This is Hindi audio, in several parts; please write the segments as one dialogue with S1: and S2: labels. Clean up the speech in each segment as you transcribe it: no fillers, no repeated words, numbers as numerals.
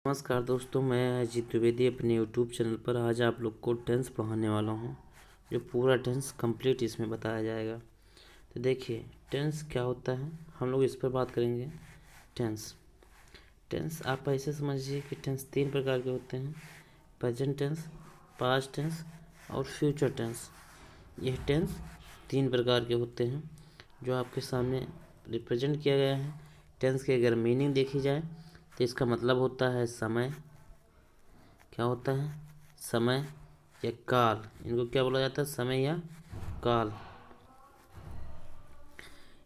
S1: नमस्कार दोस्तों, मैं अजीत द्विवेदी अपने यूट्यूब चैनल पर आज आप लोग को टेंस पढ़ाने वाला हूं, जो पूरा टेंस कंप्लीट इसमें बताया जाएगा। तो देखिए टेंस क्या होता है, हम लोग इस पर बात करेंगे। टेंस टेंस आप ऐसे समझिए कि टेंस 3 प्रकार के होते हैं: प्रेजेंट टेंस, पास्ट टेंस और फ्यूचर टेंस। यह टेंस 3 प्रकार के होते हैं जो आपके सामने रिप्रेजेंट किया गया है। टेंस की अगर मीनिंग देखी जाए तो इसका मतलब होता है समय। क्या होता है? समय या काल। इनको क्या बोला जाता है? समय या काल।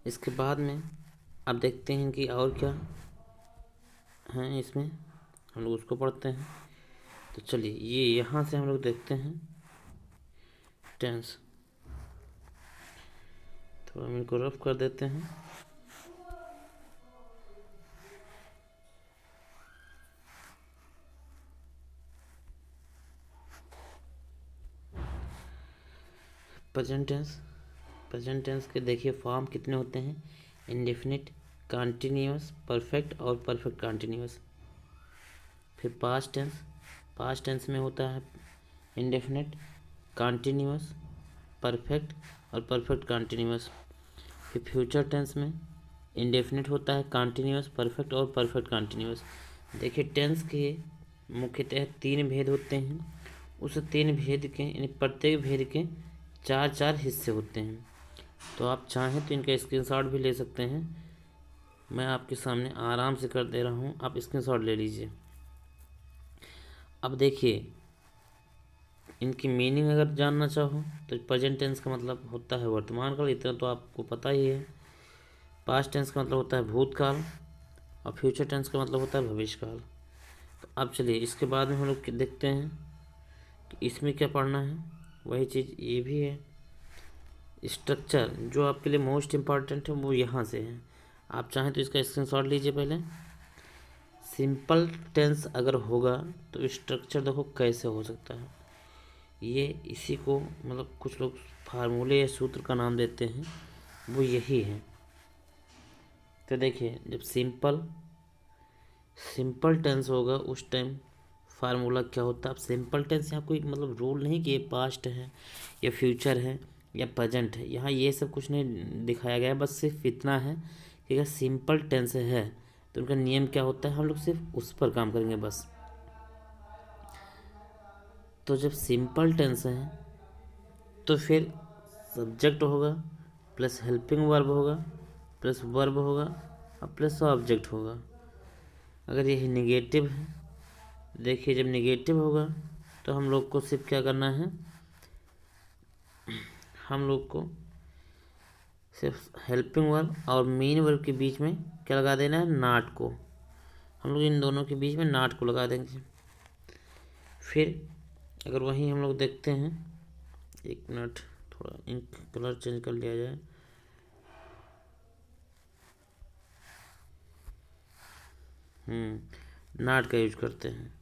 S1: इसके बाद में आप देखते हैं कि और क्या हैं इसमें, हम लोग उसको पढ़ते हैं। तो चलिए ये यहाँ से हम लोग देखते हैं टेंस। थोड़ा हम इनको रफ कर देते हैं। प्रेजेंट टेंस, प्रेजेंट टेंस के देखिए फॉर्म कितने होते हैं: इंडेफिनिट, कंटिन्यूअस, परफेक्ट और परफेक्ट कंटिन्यूअस। फिर पास्ट टेंस, पास्ट टेंस में होता है इंडेफिनिट, कंटिन्यूअस, परफेक्ट और परफेक्ट कंटिन्यूअस। फिर फ्यूचर टेंस में इंडेफिनिट होता है, कंटिन्यूअस, परफेक्ट और परफेक्ट कंटिन्यूअस। देखिए टेंस के मुख्यतः 3 भेद होते हैं। उस 3 भेद के यानी प्रत्येक भेद के 4-4 हिस्से होते हैं। तो आप चाहें तो इनका स्क्रीनशॉट भी ले सकते हैं। मैं आपके सामने आराम से कर दे रहा हूँ, आप स्क्रीनशॉट ले लीजिए। अब देखिए इनकी मीनिंग अगर जानना चाहो तो प्रेजेंट टेंस का मतलब होता है वर्तमान काल, इतना तो आपको पता ही है। पास्ट टेंस का मतलब होता है भूतकाल और फ्यूचर टेंस का मतलब होता है भविष्यकाल। तो अब चलिए इसके बाद में हम लोग देखते हैं कि इसमें क्या पढ़ना है। वही चीज़ ये भी है। स्ट्रक्चर जो आपके लिए मोस्ट इम्पॉर्टेंट है वो यहाँ से है। आप चाहें तो इसका स्क्रीनशॉट लीजिए। पहले सिंपल टेंस अगर होगा तो स्ट्रक्चर देखो कैसे हो सकता है। ये इसी को मतलब कुछ लोग फार्मूले या सूत्र का नाम देते हैं, वो यही है। तो देखिए जब सिंपल टेंस होगा उस टाइम फार्मूला क्या होता है। अब सिंपल टेंस यहाँ कोई मतलब रूल नहीं कि ये पास्ट है या फ्यूचर है या प्रेजेंट है, यहाँ ये सब कुछ नहीं दिखाया गया है। बस सिर्फ इतना है कि अगर सिंपल टेंस है तो उनका नियम क्या होता है, हम लोग सिर्फ उस पर काम करेंगे बस। तो जब सिंपल टेंस है तो फिर सब्जेक्ट होगा प्लस हेल्पिंग वर्ब होगा प्लस वर्ब होगा और प्लस ऑब्जेक्ट होगा। अगर यही निगेटिव है, देखिए जब निगेटिव होगा तो हम लोग को सिर्फ क्या करना है, हम लोग को सिर्फ हेल्पिंग वर्ब और मेन वर्ब के बीच में क्या लगा देना है, नॉट को। हम लोग इन दोनों के बीच में नॉट को लगा देंगे। फिर अगर वहीं हम लोग देखते हैं, एक मिनट थोड़ा इंक कलर चेंज कर लिया जाए। नॉट का यूज करते हैं।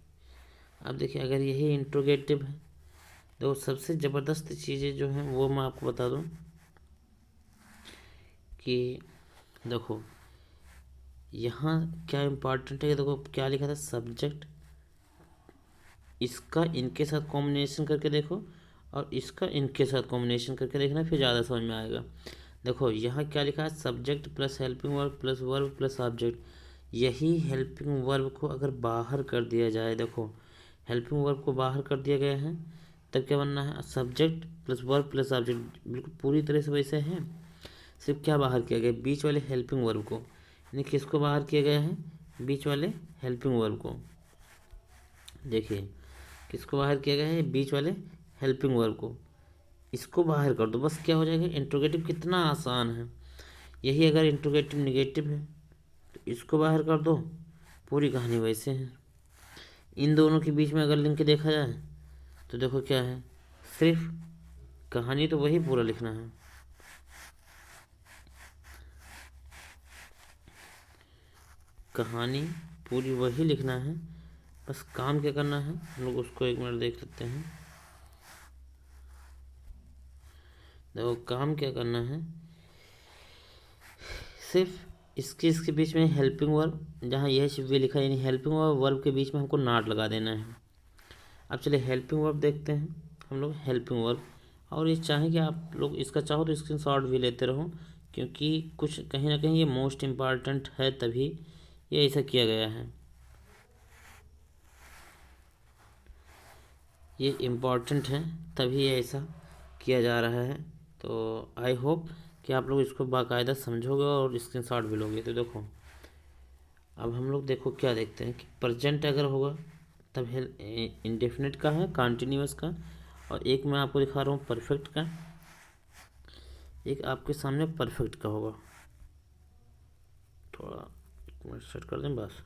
S1: अब देखिए अगर यही इंट्रोगेटिव है तो सबसे ज़बरदस्त चीज़ें जो हैं वो मैं आपको बता दूं कि देखो यहाँ क्या इम्पोर्टेंट है कि देखो क्या लिखा था, सब्जेक्ट, इसका इनके साथ कॉम्बिनेशन करके देखो और इसका इनके साथ कॉम्बिनेशन करके देखना, फिर ज़्यादा समझ में आएगा। देखो यहाँ क्या लिखा है, subject plus helping verb plus verb plus object. यही हेल्पिंग वर्ब को अगर बाहर कर दिया जाए, देखो हेल्पिंग वर्ब को बाहर कर दिया गया है, तब क्या बनना है, subject plus verb plus object. बिल्कुल पूरी तरह से वैसे है, सिर्फ क्या बाहर किया गया, बीच वाले हेल्पिंग वर्ब को। यानी किसको बाहर किया गया है, बीच वाले हेल्पिंग वर्ब को। देखिए किसको बाहर किया गया है, बीच वाले हेल्पिंग वर्ब को। इसको बाहर कर दो बस, क्या हो जाएगा, इंट्रोगेटिव। कितना आसान है। यही अगर इंट्रोगेटिव निगेटिव है तो इसको बाहर कर दो, पूरी कहानी वैसे है। इन दोनों के बीच में अगर लिंक देखा जाए तो देखो क्या है, सिर्फ कहानी तो वही पूरा लिखना है। कहानी पूरी वही लिखना है, बस काम क्या करना है, हम लोग उसको एक मिनट देख लेते हैं। देखो काम क्या करना है, सिर्फ इसके बीच में हेल्पिंग वर्ब, जहाँ यह वी लिखा है, यानी हेल्पिंग वर्ब के बीच में हमको नॉट लगा देना है। अब चलिए हेल्पिंग वर्ब देखते हैं हम लोग, हेल्पिंग वर्ब। और ये चाहें कि आप लोग इसका चाहो तो स्क्रीनशॉट भी लेते रहो, क्योंकि कुछ कहीं ना कहीं ये मोस्ट इम्पॉर्टेंट है, तभी ये ऐसा किया गया है। ये इम्पॉर्टेंट है तभी ये ऐसा किया जा रहा है। तो आई होप कि आप लोग इसको बाकायदा समझोगे और स्क्रीनशॉट भी लोगे। तो देखो, अब हम लोग देखो क्या देखते हैं कि प्रेजेंट अगर होगा तब है इंडेफिनिट का है, कॉन्टिन्यूअस का, और एक मैं आपको दिखा रहा हूँ परफेक्ट का, एक आपके सामने परफेक्ट का होगा। थोड़ा एक मिनट सेट कर दें बस।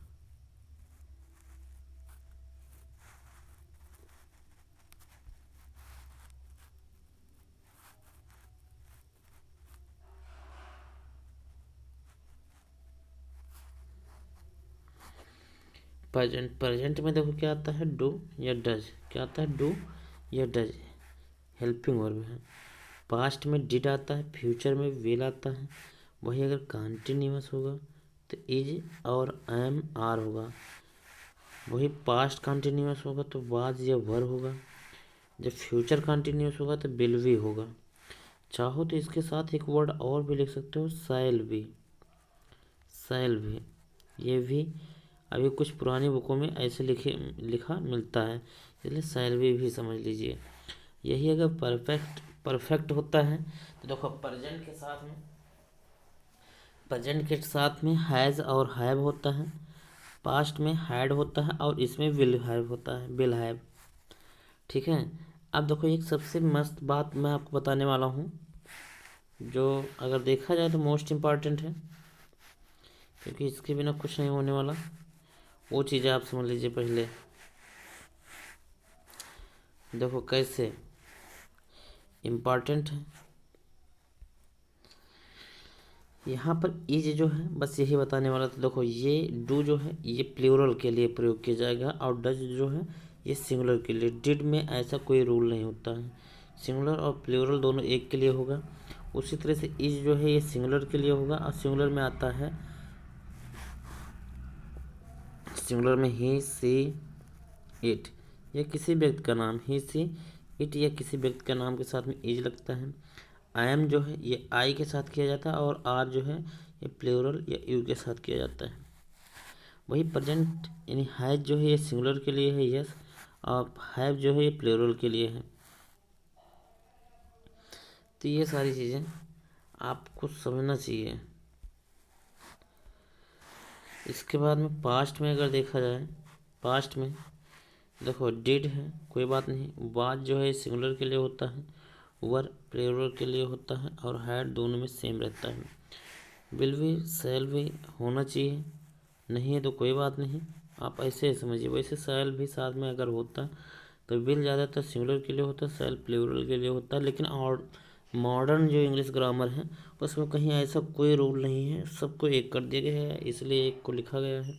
S1: प्रेजेंट में देखो क्या आता है, डू या डज। क्या आता है, डू या डज, हेल्पिंग वर्ब है। पास्ट में डिड आता है, फ्यूचर में विल आता है। वही अगर कंटिन्यूअस होगा तो इज और एम आर होगा। वही पास्ट कंटिन्यूअस होगा तो वाज या वर होगा। जब फ्यूचर कंटिन्यूअस होगा तो विल भी होगा। चाहो तो इसके साथ एक वर्ड और भी लिख सकते हो, शैल भी। शैल भी, ये भी अभी कुछ पुरानी बुकों में ऐसे लिखा मिलता है, इसलिए शैल भी समझ लीजिए। यही अगर परफेक्ट होता है तो देखो प्रेजेंट के साथ में हैज़ और हैव होता है, पास्ट में हैड होता है, और इसमें विल हैव होता है, विल हैव। ठीक है। अब देखो एक सबसे मस्त बात मैं आपको बताने वाला हूँ, जो अगर देखा जाए तो मोस्ट इम्पॉर्टेंट है, क्योंकि इसके बिना कुछ नहीं होने वाला। वो चीज़ें आप समझ लीजिए पहले। देखो कैसे इम्पॉर्टेंट है। यहाँ पर इज जो है बस यही बताने वाला था। देखो ये डू जो है ये प्लूरल के लिए प्रयोग किया जाएगा, और डज जो है ये सिंगुलर के लिए। डिड में ऐसा कोई रूल नहीं होता है, सिंगुलर और प्लूरल दोनों एक के लिए होगा। उसी तरह से इज जो है ये सिंगुलर के लिए होगा, और सिंगुलर में आता है, सिंगुलर में ही सी इट, या किसी व्यक्ति का नाम, ही सी इट या किसी व्यक्ति का नाम के साथ में इज लगता है। आई एम जो है ये आई के साथ किया जाता है, और आर जो है ये प्लूरल या यू के साथ किया जाता है। वही प्रेजेंट यानी हैज जो है ये सिंगुलर के लिए है, यस, और हैव जो है ये प्लूरल के लिए है। तो ये सारी चीज़ें आपको समझना चाहिए। इसके बाद में पास्ट में अगर देखा जाए, पास्ट में देखो डिड है, कोई बात नहीं। वाज जो है सिंगुलर के लिए होता है, वर प्लूरल के लिए होता है, और हैड दोनों में सेम रहता है। विल भी शैल भी होना चाहिए, नहीं है तो कोई बात नहीं, आप ऐसे ही समझिए। वैसे शैल भी साथ में अगर होता तो विल ज़्यादातर सिंगुलर के लिए होता है, शैल प्लूरल के लिए होता है। लेकिन और मॉडर्न जो इंग्लिश ग्रामर है उसमें कहीं ऐसा कोई रूल नहीं है, सबको एक कर दिया गया है, इसलिए एक को लिखा गया है।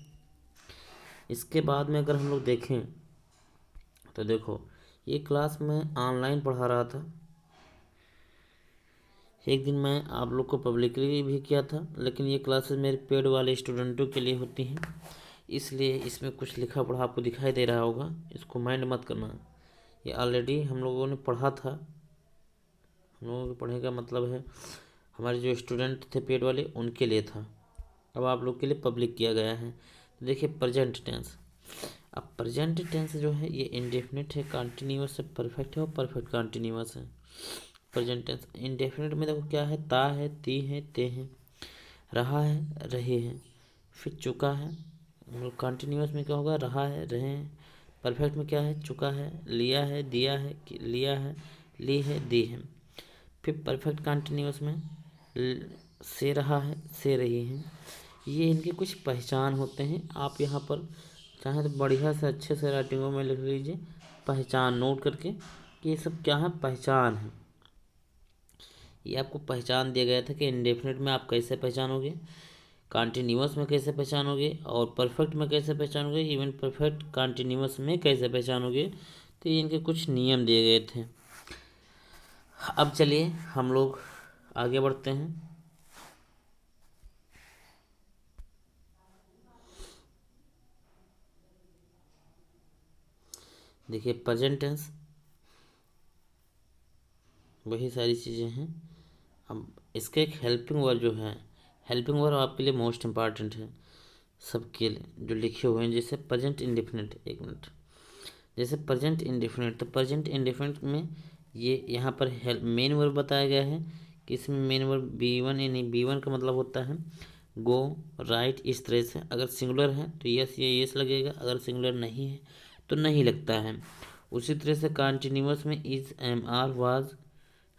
S1: इसके बाद में अगर हम लोग देखें तो देखो ये क्लास मैं ऑनलाइन पढ़ा रहा था। एक दिन मैं आप लोग को पब्लिकली भी किया था, लेकिन ये क्लासेस मेरे पेड वाले स्टूडेंटों के लिए होती हैं, इसलिए इसमें कुछ लिखा पढ़ा आपको दिखाई दे रहा होगा, इसको माइंड मत करना। ये ऑलरेडी हम लोगों ने पढ़ा था। हम लोगों के पढ़ने का मतलब है हमारे जो स्टूडेंट थे पेड वाले उनके लिए था, अब आप लोग के लिए पब्लिक किया गया है। तो देखिए प्रेजेंट टेंस। अब प्रेजेंट टेंस जो है ये इंडेफिनिट है, कंटिन्यूअस है, परफेक्ट है और परफेक्ट कंटिन्यूअस है। प्रेजेंट टेंस इंडेफिनिट में देखो क्या है, ता है, ती है, ते हैं, रहा है, रहे हैं, फिर चुका है। कंटिन्यूअस में क्या होगा, रहा है, रहे हैं। परफेक्ट में क्या है, चुका है, लिया है, दिया है, लिया है, ली है, दी है। फिर परफेक्ट कंटिन्यूअस में से रहा है, से रही हैं। ये इनकी कुछ पहचान होते हैं। आप यहाँ पर चाहे तो बढ़िया से अच्छे से राइटिंगों में लिख लीजिए, पहचान नोट करके कि ये सब क्या है, पहचान है। ये आपको पहचान दिया गया था कि इंडेफिनिट में आप कैसे पहचानोगे, कॉन्टिन्यूअस में कैसे पहचानोगे, और परफेक्ट में कैसे पहचानोगे, इवन परफेक्ट कॉन्टिन्यूअस में कैसे पहचानोगे। तो ये इनके कुछ नियम दिए गए थे। अब चलिए हम लोग आगे बढ़ते हैं। देखिए प्रेजेंट टेंस, वही सारी चीज़ें हैं। अब इसके एक हेल्पिंग वर्ब जो है, हेल्पिंग वर्ब आपके लिए मोस्ट इम्पॉर्टेंट है सबके लिए जो लिखे हुए हैं। जैसे प्रेजेंट इंडेफिनिट, एक मिनट, जैसे प्रेजेंट इंडेफिनिट, तो प्रेजेंट इंडेफिनिट में ये यहाँ पर मेन वर्ब बताया गया है कि इसमें मेन वर्ब बी वन, यानी बी वन का मतलब होता है गो, राइट, इस तरह से। अगर सिंगुलर है तो यस या यस लगेगा, अगर सिंगुलर नहीं है तो नहीं लगता है। उसी तरह से कंटिन्यूअस में is am are was,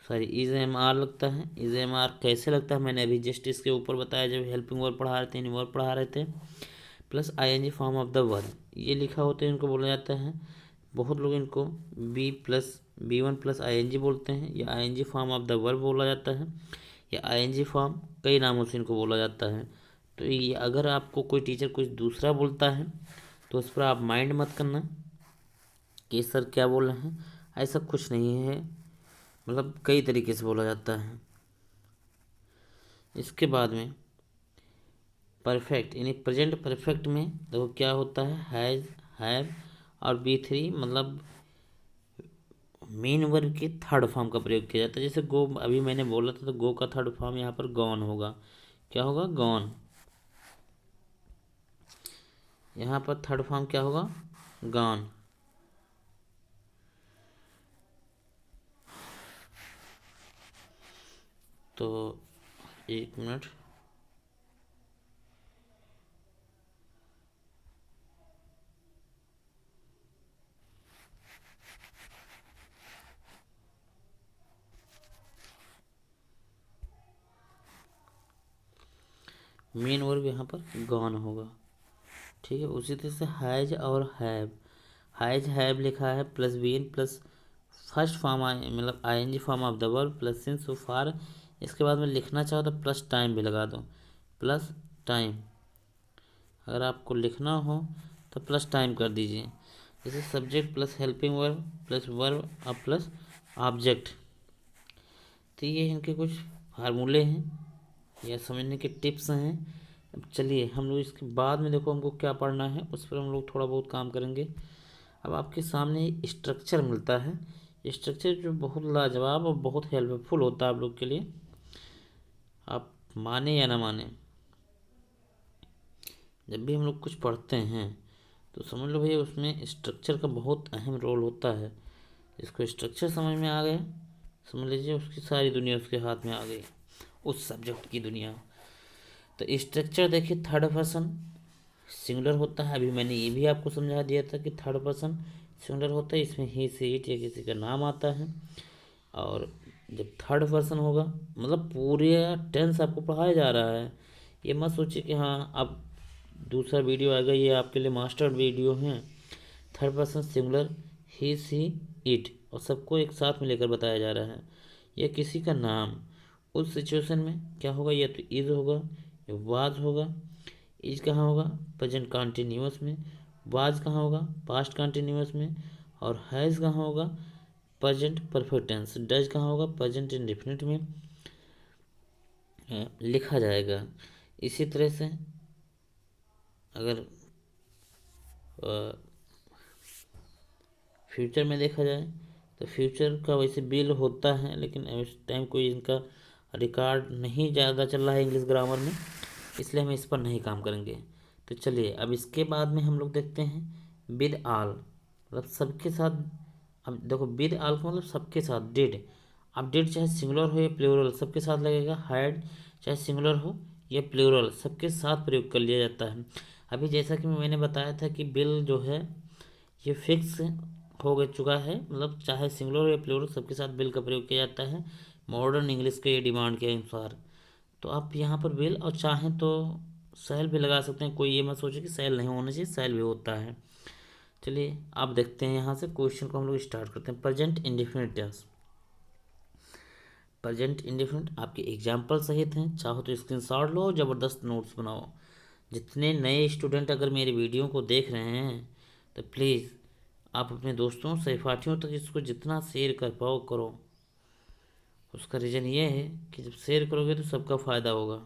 S1: sorry is am are लगता है। इज एम आर कैसे लगता है मैंने अभी जस्ट इसके ऊपर बताया जब हेल्पिंग वर्ब पढ़ा रहे थे, यानी वर्ब पढ़ा रहे थे। Plus I N G form of the verb ये लिखा होता है, इनको बोला जाता है, बहुत लोग इनको B plus B one plus I N G बोलते हैं, या I N G form of the verb बोला जाता है, या आई एन जी फॉर्म, कई नामों से इनको बोला जाता है। तो ये अगर आपको कोई टीचर कुछ दूसरा बोलता है तो उस पर आप माइंड मत करना कि सर क्या बोल रहे हैं, ऐसा कुछ नहीं है, मतलब कई तरीके से बोला जाता है। इसके बाद में परफेक्ट, यानी प्रेजेंट परफेक्ट में देखो क्या होता है, हैज़, हैव और बी थ्री, मतलब मेन वर्ब के थर्ड फॉर्म का प्रयोग किया जाता है। जैसे गो अभी मैंने बोला था, तो गो का थर्ड फॉर्म यहाँ पर गॉन होगा। क्या होगा? गॉन। यहाँ पर थर्ड फॉर्म क्या होगा? गॉन। तो एक मिनट, मेन वर्ब यहाँ पर गॉन होगा। ठीक है। उसी तरह से हैज और हैव, हैज हैव लिखा है plus been plus first form मतलब I N G form of the verb plus since so far. इसके बाद में लिखना चाहो तो प्लस टाइम भी लगा दो, प्लस टाइम। अगर आपको लिखना हो तो प्लस टाइम कर दीजिए। जैसे subject plus helping verb plus verb और प्लस ऑब्जेक्ट। तो ये इनके कुछ फार्मूले हैं या समझने के टिप्स हैं। अब चलिए हम लोग इसके बाद में देखो हमको क्या पढ़ना है, उस पर हम लोग थोड़ा बहुत काम करेंगे। अब आपके सामने स्ट्रक्चर मिलता है, स्ट्रक्चर जो बहुत लाजवाब और बहुत हेल्पफुल होता है आप लोग के लिए, आप माने या ना माने। जब भी हम लोग कुछ पढ़ते हैं तो समझ लो भैया उसमें स्ट्रक्चर का बहुत अहम रोल होता है। जिसको स्ट्रक्चर समझ में आ गया, समझ लीजिए उसकी सारी दुनिया उसके हाथ में आ गई, उस सब्जेक्ट की दुनिया। तो स्ट्रक्चर देखिए, थर्ड पर्सन सिंगुलर होता है। अभी मैंने ये भी आपको समझा दिया था कि थर्ड पर्सन सिंगुलर होता है, इसमें ही से इट या किसी का नाम आता है। और जब थर्ड पर्सन होगा मतलब पूरे टेंस आपको पढ़ाया जा रहा है, ये मत सोचिए कि हाँ अब दूसरा वीडियो आएगा, ये आपके लिए मास्टर वीडियो है। Third person singular, he see it, और सबको एक साथ में लेकर बताया जा रहा है। या किसी का नाम उस सिचुएशन में क्या होगा, या तो इज होगा या वाज होगा। इज कहाँ होगा? प्रेजेंट कंटिन्यूअस में। वाज कहाँ होगा? पास्ट कंटिन्यूअस में। और हैज़ कहाँ होगा? Present perfect tense. डज कहाँ होगा? प्रेजेंट इंडेफिनिट में लिखा जाएगा। इसी तरह से अगर फ्यूचर में देखा जाए तो फ्यूचर का वैसे बिल होता है, लेकिन इस टाइम कोई इनका रिकॉर्ड नहीं ज़्यादा चल रहा है इंग्लिश ग्रामर में, इसलिए हम इस पर नहीं काम करेंगे। तो चलिए अब इसके बाद में हम लोग देखते हैं विद आल, मतलब सबके साथ। अब देखो विद आल का मतलब सबके साथ। डिड, अब डिड चाहे सिंगुलर हो या प्लूरल सबके साथ लगेगा। हैड चाहे सिंगुलर हो या प्लूरल सबके साथ प्रयोग कर लिया जाता है। अभी जैसा कि मैंने बताया था कि बिल जो है ये फिक्स हो गया चुका है, मतलब चाहे सिंगुलर या प्लूरल सबके साथ बिल का प्रयोग किया जाता है मॉडर्न इंग्लिश के डिमांड के अनुसार। तो आप यहाँ पर विल और चाहें तो सेल भी लगा सकते हैं, कोई ये मत सोचे कि सेल नहीं होना चाहिए, सेल भी होता है। चलिए आप देखते हैं यहाँ से क्वेश्चन को हम लोग स्टार्ट करते हैं। Present indefinite tense, present indefinite आपके एग्जाम्पल सहित हैं, चाहो तो स्क्रीनशॉट लो, ज़बरदस्त नोट्स बनाओ। जितने नए स्टूडेंट अगर मेरी वीडियो को देख रहे हैं तो प्लीज़ आप अपने दोस्तों सहपाठियों तक इसको जितना शेयर कर पाओ करो। उसका रीज़न ये है कि जब शेयर करोगे तो सबका फ़ायदा होगा,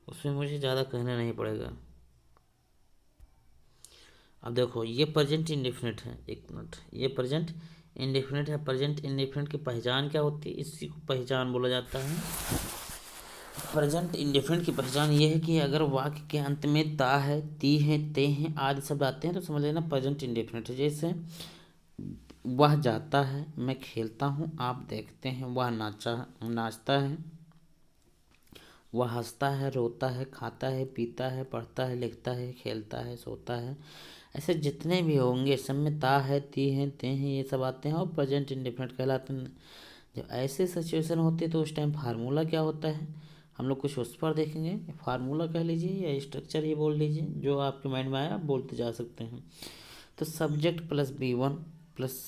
S1: उसमें मुझे ज़्यादा कहना नहीं पड़ेगा। अब देखो ये प्रेजेंट इंडेफिनिट है, एक मिनट, ये प्रेजेंट इंडेफिनिट है। प्रेजेंट इंडेफिनिट की पहचान क्या होती है, इसी को पहचान बोला जाता है। प्रेजेंट इंडेफिनिट की पहचान ये है कि अगर वाक्य के अंत में ता है, ती है, ते हैं आदि शब्द आते हैं तो समझ लेना प्रेजेंट इंडेफिनिट है। जैसे वह जाता है, मैं खेलता हूँ, आप देखते हैं, वह नाचता है, वह हंसता है, रोता है, खाता है, पीता है, पढ़ता है, लिखता है, खेलता है, सोता है। ऐसे जितने भी होंगे सब में ता है, ती है, ते हैं ये सब आते हैं और प्रेजेंट इंडेफिनिट कहलाते हैं। जब ऐसे सिचुएशन होती है तो उस टाइम फार्मूला क्या होता है हम लोग कुछ उस पर देखेंगे। फार्मूला कह लीजिए या स्ट्रक्चर ही बोल लीजिए, जो आपके माइंड में आया आप बोलते जा सकते हैं। तो सब्जेक्ट प्लस B1 प्लस,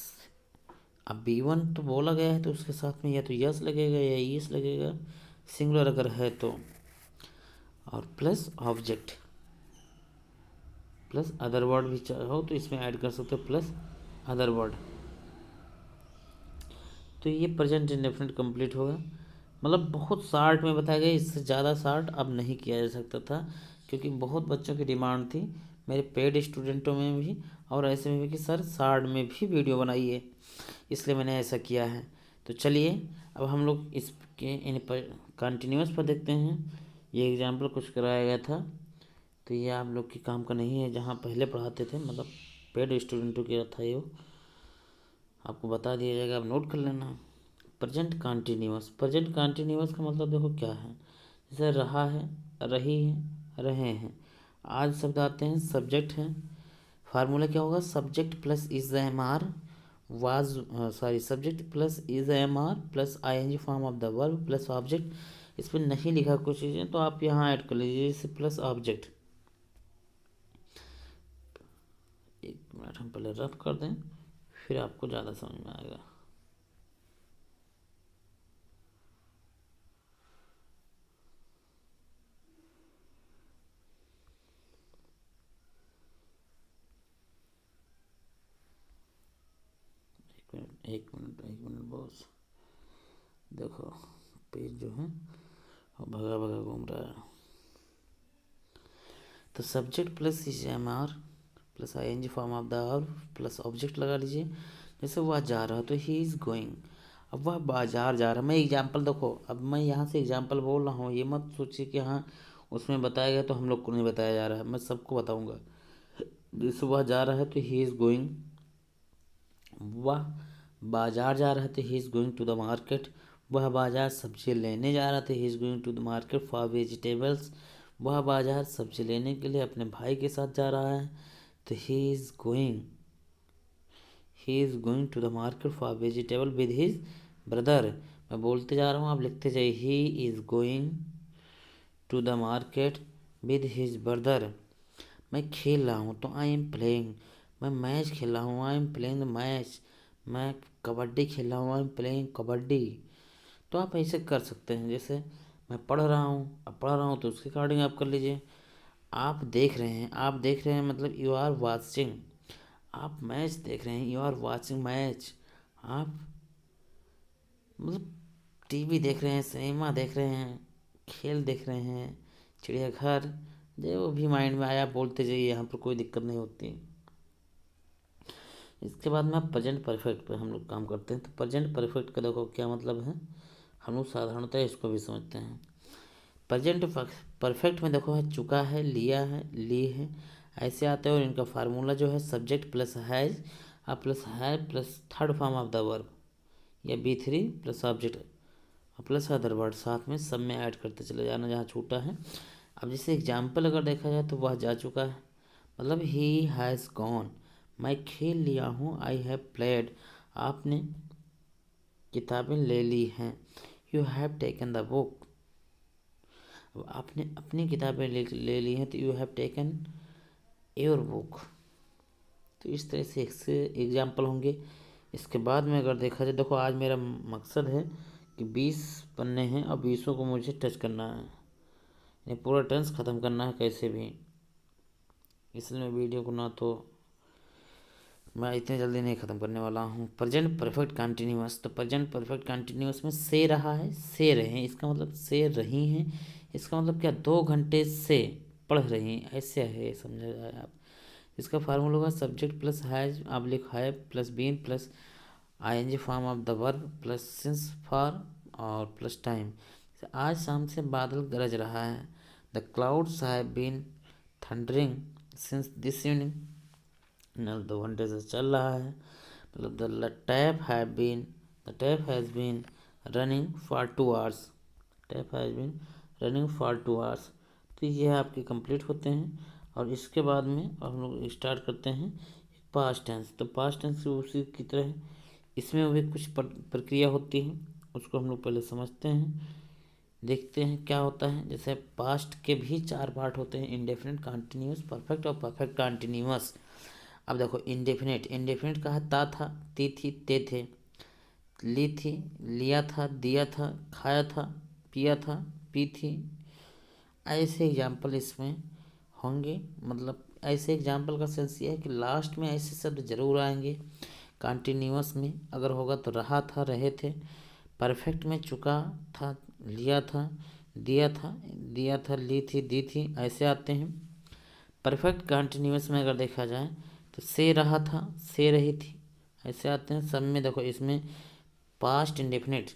S1: अब B1 तो बोला गया है तो उसके साथ में या तो यस लगेगा या ईस लगेगा, सिंगुलर अगर है तो, और plus object plus other word भी चाहो तो इसमें ऐड कर सकते हो प्लस अदर वर्ड। तो ये प्रेजेंट इंडेफिनिट कंप्लीट होगा। मतलब बहुत शार्ट में बताया गया, इससे ज़्यादा शार्ट अब नहीं किया जा सकता था क्योंकि बहुत बच्चों की डिमांड थी मेरे पेड स्टूडेंटों में भी और ऐसे में भी कि सर शार्ट में भी वीडियो बनाइए, इसलिए मैंने ऐसा किया है। तो चलिए अब हम लोग इसके इन पर कंटिन्यूस पर देखते हैं। ये एग्जाम्पल कुछ कराया गया था तो ये आप लोग के काम का नहीं है, जहाँ पहले पढ़ाते थे मतलब पेड स्टूडेंटों की था ये, आपको बता दिया जाएगा, आप नोट कर लेना। प्रेजेंट कंटिन्यूअस, प्रेजेंट कंटिन्यूअस का मतलब देखो क्या है, जैसे रहा है, रही है, रहे हैं, आज शब्द आते हैं, सब्जेक्ट हैं। फार्मूला क्या होगा, subject plus is am are was, sorry subject plus is am are plus ING form of the verb plus object. इस पर नहीं लिखा कुछ चीज़ें तो आप यहाँ ऐड कर लीजिए, जैसे प्लस ऑब्जेक्ट। एक मिनट हम पहले रफ कर दें फिर आपको ज़्यादा समझ में आएगा। एक मिनट बॉस, देखो पेज जो है वो भगा भगा घूम रहा है। तो subject plus is am are plus ING form of the verb plus object लगा लीजिए। जैसे वह जा रहा तो ही इज़ गोइंग, अब वह बाजार जा रहा। मैं एग्जाम्पल देखो, अब मैं यहाँ से एग्जाम्पल बोल रहा हूँ, ये मत सोचिए कि हाँ उसमें बताया गया तो हम लोग को नहीं बताया जा रहा है, मैं सबको बताऊँगा। जैसे वह जा रहा है तो ही इज़ गोइंग, वह बाजार जा रहा था, he is going to the market, वह बाजार सब्जी लेने जा रहा था, he is going to the market for vegetables, वह बाजार सब्जी लेने के लिए अपने भाई के साथ जा रहा है, तो he is going to the market for vegetable with his brother. मैं बोलते जा रहा हूँ आप लिखते जाइए, he is going to the market with his brother. मैं खेल रहा हूँ तो आई एम प्लेइंग, मैं मैच खेल रहा हूँ, I am playing the match, मैं कबड्डी खेल रहा हूँ, आई एम प्लेइंग कबड्डी। तो आप ऐसे कर सकते हैं, जैसे मैं पढ़ रहा हूँ, अब पढ़ रहा हूँ तो उसके अकॉर्डिंग आप कर लीजिए। आप देख रहे हैं, आप देख रहे हैं मतलब यू आर वाचिंग, आप मैच देख रहे हैं, यू आर वाचिंग मैच, आप मतलब टीवी देख रहे हैं, सिनेमा देख रहे हैं, खेल देख रहे हैं, चिड़ियाघर, जो भी माइंड में आया बोलते जाइए, यहाँ पर कोई दिक्कत नहीं होती। इसके बाद में प्रेजेंट परफेक्ट पे हम लोग काम करते हैं। तो प्रेजेंट परफेक्ट का देखो क्या मतलब है, हम लोग साधारणतः इसको भी समझते हैं। प्रेजेंट परफेक्ट में देखो है चुका है, लिया है, ली है, ऐसे आते हैं। और इनका फार्मूला जो है सब्जेक्ट प्लस हैज प्लस है plus third form of the verb या B3 plus object plus other word, साथ में सब में ऐड करते चले जाना जहाँ छूटा है। अब जैसे एग्जाम्पल अगर देखा जाए तो वह जा चुका है, मतलब ही हैज़ गॉन, मैं खेल लिया हूँ, आई हैव प्लेड, आपने किताबें ले ली हैं, you have taken the book, अब आपने अपनी किताबें ले ली हैं तो you have taken your book. तो इस तरह से एग्जाम्पल होंगे। इसके बाद में अगर देखा जाए, देखो आज मेरा मकसद है कि 20 पन्ने हैं और 20 को मुझे टच करना है, ये पूरा टेंस ख़त्म करना है कैसे भी, इसलिए मैं वीडियो को ना तो मैं इतने जल्दी नहीं ख़त्म करने वाला हूँ। प्रेजेंट परफेक्ट कंटिन्यूअस, तो प्रेजेंट परफेक्ट कंटिन्यूअस में से रहा है, से रहे हैं, इसका मतलब से रही हैं, इसका मतलब क्या 2 घंटे से पढ़ रही हैं, ऐसे है समझ जाए आप। इसका फार्मूला होगा subject plus has oblique have plus been plus ING form of the verb plus since for और प्लस टाइम। आज शाम से बादल गरज रहा है। The clouds have been thundering since this evening. नल 2 घंटे से चल रहा है। मतलब the tap has been running for 2 hours. Tap has been running for 2 hours. तो ये आपके कंप्लीट होते हैं। और इसके बाद में हम लोग स्टार्ट करते हैं पास्ट टेंस। तो पास्ट टेंस उसी की तरह इसमें भी कुछ प्रक्रिया होती है, उसको हम लोग पहले समझते हैं, देखते हैं क्या होता है। जैसे पास्ट के भी 4 पार्ट होते हैं, इंडेफिनिट, कंटिन्यूस, परफेक्ट और परफेक्ट कंटिन्यूअस। अब देखो इंडेफिनिट का है ता था, ती थी, ते थे, ली थी, लिया था, दिया था, खाया था, पिया था, पी थी। ऐसे एग्जाम्पल इसमें होंगे। मतलब ऐसे एग्जाम्पल का सेंस ये है कि लास्ट में ऐसे शब्द जरूर आएंगे। कंटिन्यूअस में अगर होगा तो रहा था, रहे थे। परफेक्ट में चुका था, लिया था, दिया था, ली थी, दी थी, ऐसे आते हैं। परफेक्ट कंटिन्यूअस में अगर देखा जाए तो से रहा था, से रही थी, ऐसे आते हैं। सब में देखो इसमें पास्ट इंडेफिनिट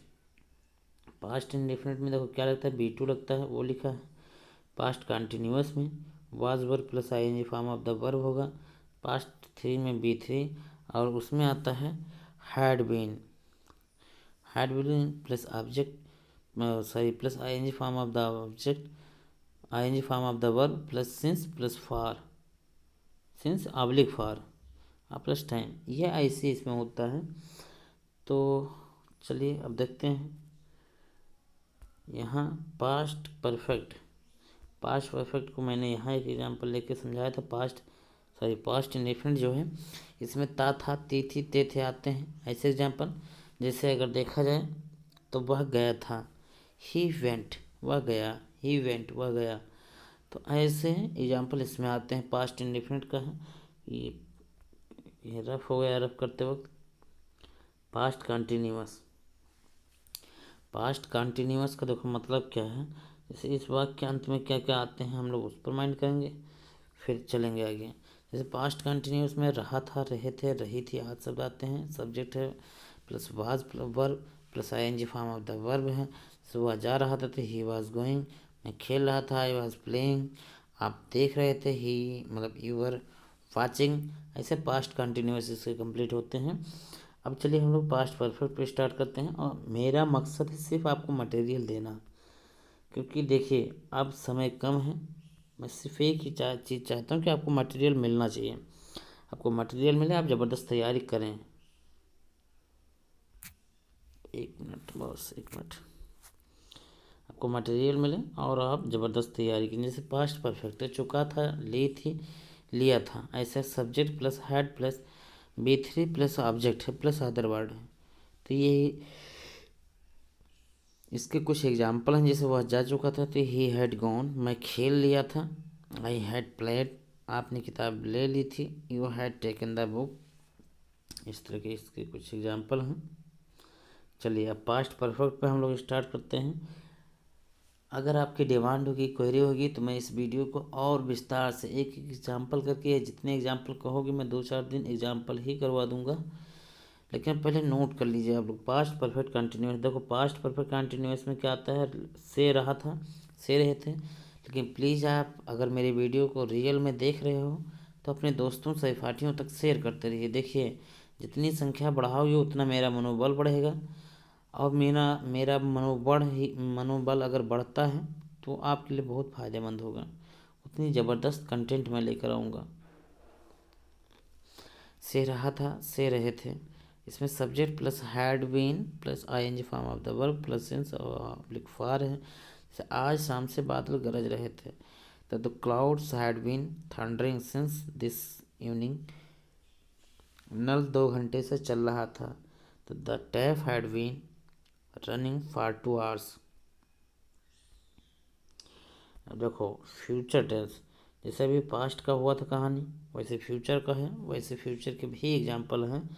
S1: में देखो क्या लगता है, B2 लगता है, वो लिखा है। पास्ट कंटिन्यूअस में was verb plus ING form of the verb होगा। पास्ट 3 में B3 और उसमें आता है had been plus object plus ING form of the object, ING form of the verb plus since plus for, since oblique for plus time. यह ऐसे इसमें होता है। तो चलिए अब देखते हैं यहाँ पास्ट परफेक्ट को मैंने यहाँ एक एग्जांपल लेके समझाया था। पास्ट इंडेफिनिट जो है इसमें ता था, ती थी, ते थे आते हैं। ऐसे एग्जांपल जैसे अगर देखा जाए तो वह गया था, ही वेंट, वह गया, ही वेंट, वह गया। तो ऐसे एग्जांपल इसमें आते हैं। पास्ट इंडेफिनिट का है ये रफ हो गया रफ करते वक्त। पास्ट कंटिन्यूअस का देखो मतलब क्या है। जैसे इस वाक्य के अंत में क्या क्या आते हैं हम लोग उस पर माइंड करेंगे, फिर चलेंगे आगे। जैसे पास्ट कंटिन्यूअस में रहा था, रहे थे, रही थी आदि शब्द आते हैं। सब्जेक्ट है plus was verb plus ING form of the verb है। सो वह जा रहा था तो ही वाज गोइंग। मैं खेल रहा था, आई वाज प्लेइंग। आप देख रहे थे, ही मतलब यू वर वाचिंग। ऐसे पास्ट कंटिन्यूअस इसके कंप्लीट होते हैं। अब चलिए हम लोग पास्ट परफेक्ट पे स्टार्ट करते हैं। और मेरा मकसद है सिर्फ आपको मटेरियल देना, क्योंकि देखिए अब समय कम है। मैं सिर्फ एक ही चीज़ चाहता हूँ कि आपको मटेरियल मिलना चाहिए। आपको मटेरियल मिले, आप ज़बरदस्त तैयारी करें। 1 मिनट, बस 1 मिनट। आपको मटेरियल मिले और आप ज़बरदस्त तैयारी करें। जैसे पास्ट परफेक्ट है, चुका था, ली थी, लिया था। ऐसे subject plus had plus B3 plus object है प्लस अदर वर्ड है। तो ये इसके कुछ एग्जाम्पल हैं। जैसे वह जा चुका था तो ही हैड गॉन, मैं खेल लिया था, आई हैड प्लेड, आपने किताब ले ली थी, you had taken the book. इस तरह के इसके कुछ एग्जाम्पल हैं। चलिए अब पास्ट परफेक्ट पे हम लोग स्टार्ट करते हैं। अगर आपकी डिमांड होगी, क्वेरी होगी, तो मैं इस वीडियो को और विस्तार से एक एग्जाम्पल करके, जितने एग्जाम्पल कहोगे मैं 2-4 दिन एग्जाम्पल ही करवा दूंगा। लेकिन पहले नोट कर लीजिए आप लोग। पास्ट परफेक्ट कंटिन्यूस, देखो पास्ट परफेक्ट कंटिन्यूस में क्या आता है, से रहा था, से रहे थे। लेकिन प्लीज़ आप अगर मेरे वीडियो को रियल में देख रहे हो तो अपने दोस्तों सहपाठियों तक शेयर करते रहिए। देखिए जितनी संख्या बढ़ाओगे उतना मेरा मनोबल बढ़ेगा। और मेरा मनोबल अगर बढ़ता है तो आपके लिए बहुत फ़ायदेमंद होगा। उतनी ज़बरदस्त कंटेंट मैं लेकर आऊँगा। से रहा था, से रहे थे, इसमें subject plus had been plus ING form of the verb plus since oblique for है। जैसे आज शाम से बादल गरज रहे थे, तो the clouds had been thundering since this evening. नल 2 घंटे से चल रहा था, तो the tap had been running for 2 hours. अब देखो फ्यूचर टेंस, जैसे अभी पास्ट का हुआ था कहानी, वैसे फ्यूचर का है, वैसे फ्यूचर के भी एग्जाम्पल हैं।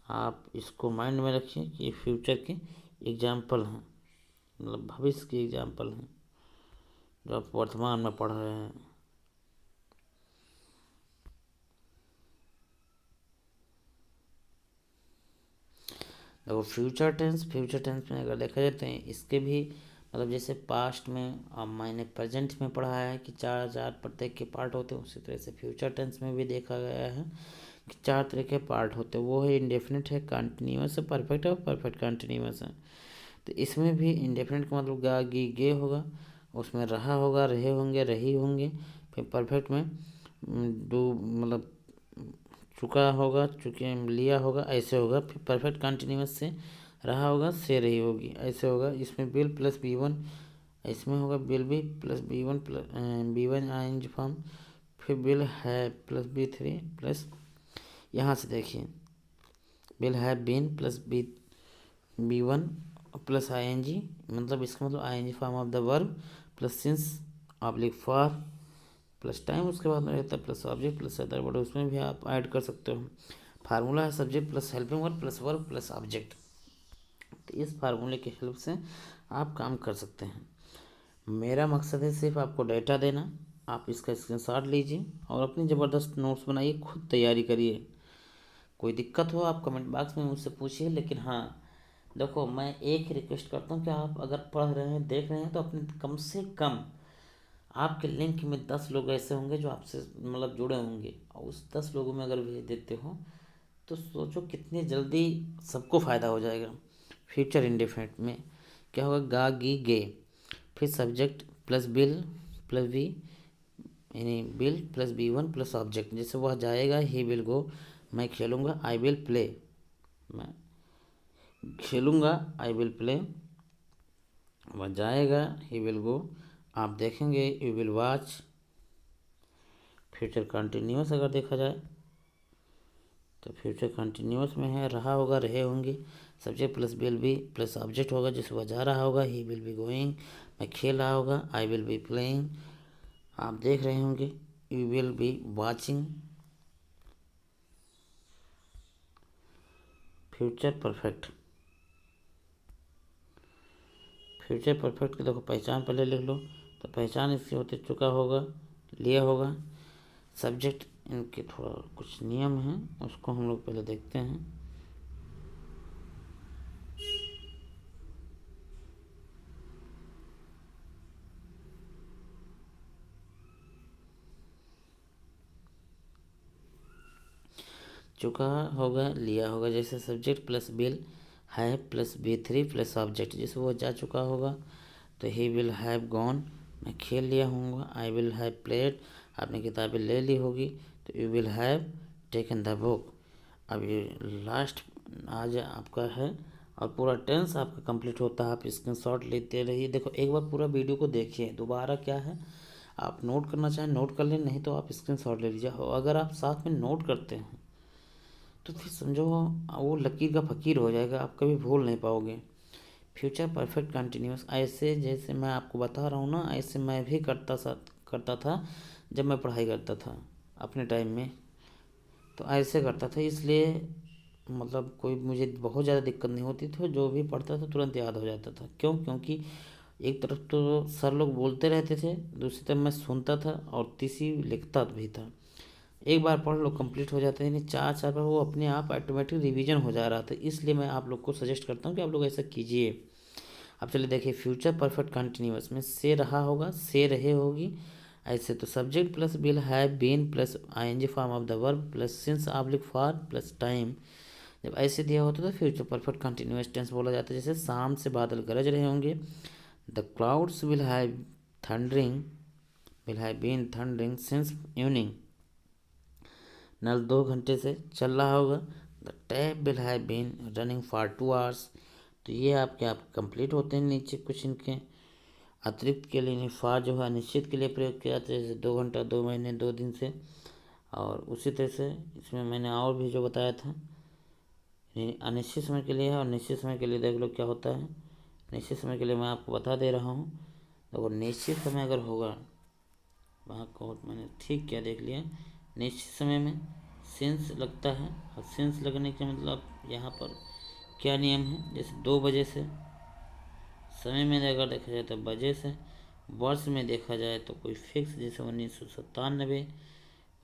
S1: आप इसको माइंड में रखिए कि ये फ्यूचर के एग्जाम्पल हैं, मतलब भविष्य के एग्जाम्पल हैं जो आप वर्तमान में पढ़ रहे हैं। देखो फ्यूचर टेंस में अगर देखा जाए तो इसके भी मतलब जैसे पास्ट में अब मैंने प्रेजेंट में पढ़ा है कि 4 प्रत्येक के पार्ट होते हैं, उसी तरह से फ्यूचर टेंस में भी देखा गया है कि 4 तरह के पार्ट होते हैं। वो है इंडेफिनिट है, कंटिन्यूअस है, परफेक्ट है और परफेक्ट कंटिन्यूअस है। तो इसमें भी इंडेफिनिट का मतलब गा गी गे होगा, उसमें रहा होगा, रहे होंगे, रही होंगे। फिर परफेक्ट में डू मतलब चुका होगा, चुके लिया होगा, ऐसे होगा। फिर परफेक्ट कंटिन्यूअस से रहा होगा, से रही होगी, ऐसे होगा। इसमें विल प्लस B1, इसमें होगा will be plus B1 plus B1 आएंगे फॉर्म। फिर विल है प्लस B3 प्लस, यहाँ से देखिए विल है been plus B1 plus ING, मतलब इसका मतलब ING form of the verb plus since oblique for plus time, उसके बाद में रहता है plus object plus other word, उसमें भी आप ऐड कर सकते हो। फार्मूला है subject plus helping verb plus verb plus object. तो इस फार्मूले की हेल्प से आप काम कर सकते हैं। मेरा मकसद है सिर्फ आपको डेटा देना। आप इसका स्क्रीनशॉट लीजिए और अपनी ज़बरदस्त नोट्स बनाइए, खुद तैयारी करिए। कोई दिक्कत हो आप कमेंट बॉक्स में मुझसे पूछिए, लेकिन हाँ देखो मैं एक ही रिक्वेस्ट करता हूँ कि आप अगर पढ़ रहे हैं, देख रहे हैं, तो अपने कम से कम आपके लिंक में 10 लोग ऐसे होंगे जो आपसे मतलब जुड़े होंगे, और उस 10 लोगों में अगर भेज देते हो तो सोचो कितनी जल्दी सबको फ़ायदा हो जाएगा। फ्यूचर इंडेफिनिट में क्या होगा, गा गी गे, फिर subject plus will plus be, यानी will plus B1 plus object. जैसे वह जाएगा, ही विल गो, मैं खेलूँगा, आई विल प्ले, मैं खेलूँगा, आई विल प्ले, वह जाएगा, ही विल गो, आप देखेंगे, you will watch. Future continuous अगर देखा जाए तो फ्यूचर कंटिन्यूअस में है, रहा होगा, रहे होंगे, subject plus will be plus object होगा, जिससे वह जा रहा होगा, ही विल बी गोइंग, मैं खेल रहा होगा, आई विल बी प्लेइंग, आप देख रहे होंगे, you will be watching. Future perfect, future perfect की देखो पहचान पहले लिख लो। तो पहचान इसकी होती चुका होगा, लिया होगा, सब्जेक्ट, इनके थोड़ा कुछ नियम हैं, उसको हम लोग पहले देखते हैं। चुका होगा, लिया होगा, जैसे सब्जेक्ट प्लस बिल है प्लस B3 प्लस ऑब्जेक्ट, जैसे वो जा चुका होगा तो ही विल हैव गॉन, मैं खेल लिया हूँगा, आई विल हैव प्लेड, आपने किताबें ले ली होगी, तो you will have taken the book. अब ये लास्ट आज आपका है और पूरा टेंस आपका कंप्लीट होता है। आप स्क्रीनशॉट लेते रहिए, देखो एक बार पूरा वीडियो को देखिए, दोबारा क्या है आप नोट करना चाहें नोट कर लें, नहीं तो आप स्क्रीनशॉट ले लीजिए। अगर आप साथ में नोट करते हैं तो फिर समझो वो लकीर का फ़कीर हो जाएगा, आप कभी भूल नहीं पाओगे। फ्यूचर परफेक्ट कंटिन्यूस, ऐसे जैसे मैं आपको बता रहा हूँ ना, ऐसे मैं भी करता था जब मैं पढ़ाई करता था अपने टाइम में, तो ऐसे करता था, इसलिए मतलब कोई मुझे बहुत ज़्यादा दिक्कत नहीं होती थी, जो भी पढ़ता था तुरंत याद हो जाता था। क्यों? क्योंकि एक तरफ तो सर लोग बोलते रहते थे, दूसरी तरफ मैं सुनता था और तीसरी लिखता भी था। एक बार पढ़ लो कंप्लीट हो जाता है, यानी 4 बार वो अपने आप ऑटोमेटिक रिवीजन हो जा रहा था। इसलिए मैं आप लोग को सजेस्ट करता हूँ कि आप लोग ऐसा कीजिए। अब चलिए देखिए, फ्यूचर परफेक्ट कंटिन्यूअस में से रहा होगा, से रहे होगी, ऐसे तो subject plus will have been plus ING form of the verb plus since oblique for plus time. जब ऐसे दिया होता तो फ्यूचर परफेक्ट कंटिन्यूअस टेंस बोला जाता है। जैसे शाम से बादल गरज रहे होंगे, the clouds will have thundering, will have been thundering since evening, नल 2 घंटे से चल रहा होगा, the tap will have been running for 2 hours. तो ये आपके आप कंप्लीट होते हैं। नीचे कुछ इनके अतिरिक्त के लिए फॉर जो है अनिश्चित के लिए प्रयोग किया जाता है, जैसे 2 घंटा, 2 महीने, 2 दिन से। और उसी तरह से इसमें मैंने और भी जो बताया था, अनिश्चित समय के लिए है और निश्चित समय के लिए देख लो क्या होता है। निश्चित समय के लिए मैं आपको बता दे रहा हूँ। देखो निश्चित समय अगर होगा, वहाँ को मैंने ठीक क्या देख लिया, निश्चित समय में सिंस लगता है, और सिंस लगने के मतलब यहाँ पर क्या नियम है, जैसे 2 बजे से, समय में अगर देखा जाए तो बजे से, वर्ष में देखा जाए तो कोई फिक्स, जैसे 1997,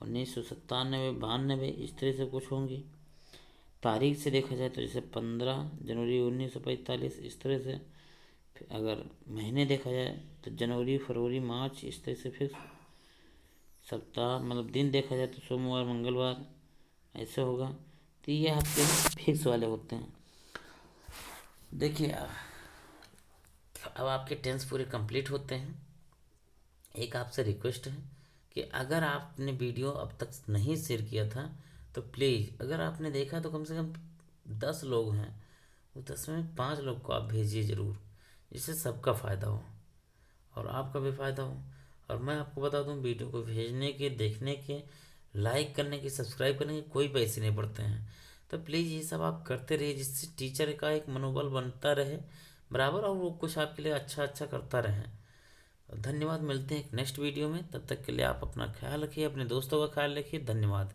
S1: 92, इस तरह से कुछ होंगी। तारीख से देखा जाए तो जैसे 15 जनवरी 1945 इस तरह से। फिर अगर महीने देखा जाए तो जनवरी फरवरी मार्च इस तरह से फिक्स। सप्ताह मतलब दिन देखा जाए तो सोमवार मंगलवार ऐसे होगा। तो ये आपके फिक्स वाले होते हैं। देखिए अब आपके टेंस पूरे कंप्लीट होते हैं। एक आपसे रिक्वेस्ट है कि अगर आपने वीडियो अब तक नहीं शेयर किया था तो प्लीज़, अगर आपने देखा तो कम से कम 10 लोग हैं, वो 10 में 5 लोग को आप भेजिए ज़रूर, जिससे सबका फ़ायदा हो और आपका भी फ़ायदा हो। और मैं आपको बता दूं, वीडियो को भेजने के, देखने के, लाइक करने के, सब्सक्राइब करने के कोई पैसे नहीं पड़ते हैं। तो प्लीज़ ये सब आप करते रहिए, जिससे टीचर का एक मनोबल बनता रहे बराबर, और वो कुछ आपके लिए अच्छा अच्छा करता रहे। धन्यवाद। मिलते हैं एक नेक्स्ट वीडियो में, तब तक के लिए आप अपना ख्याल रखिए, अपने दोस्तों का ख्याल रखिए। धन्यवाद।